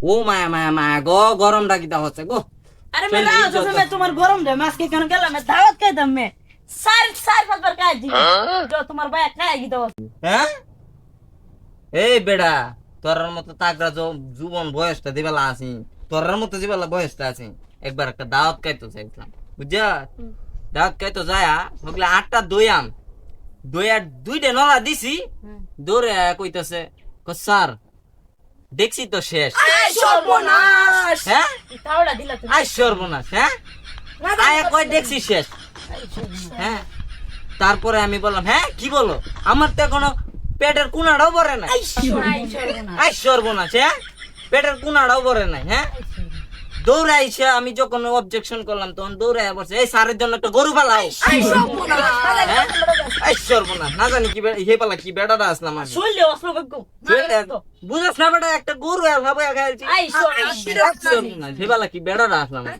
ও মায়া মায়া মায়া গো গরমটা কিটা হচ্ছে গো अरे मैं रात से मैं तुम्हारे गरम दे मास्क के कन गेला मैं दावत कह दम मैं सार सार पर का दी जो तुम्हार भाई खाएगी तो হ্যাঁ এই বেড়া তোর মতো তাগড়া জীবন বয়সটা দিবেলা আছি তোর মতো দিবেলা বয়সটা আছে একবার একটা দাওয়াত খাইতো চাইছিলাম বুঝছা দাওয়াত খাইতো যায় ওগুলা 8টা দইয়া দুইটা নলা দিছি দৌড়ে কইতাছে স্যার দেখছি তো শেষ আই সর্বনাশ হ্যাঁ তাওড়া দিলা তুমি আই সর্বনাশ হ্যাঁ আয় কই দেখছি শেষ হ্যাঁ তারপরে আমি বললাম হ্যাঁ কি বলো আমার তো এখনো পেটের কুনাটাও ভরে নাই আই সর্বনাশ আই সর্বনাশ হ্যাঁ পেটের কুনাটাও ভরে নাই হ্যাঁ দৌড়াইছে আমি যখন অবজেকশন করলাম তখন দৌড়াই বলছে এই স্যারের জন্য একটা গরু পালাও আই সর্বনাশ হ্যাঁ আই সর্বনাশ না জানি কি হে পালা কি বেটাটা আসলাম আমি শুনলে অসল বকু বুঝাস না বেটা একটা গরু ভাবে খাইছি আই সর্বনাশ সর্বনাশ হে পালা কি বেটাটা আসলাম আমি।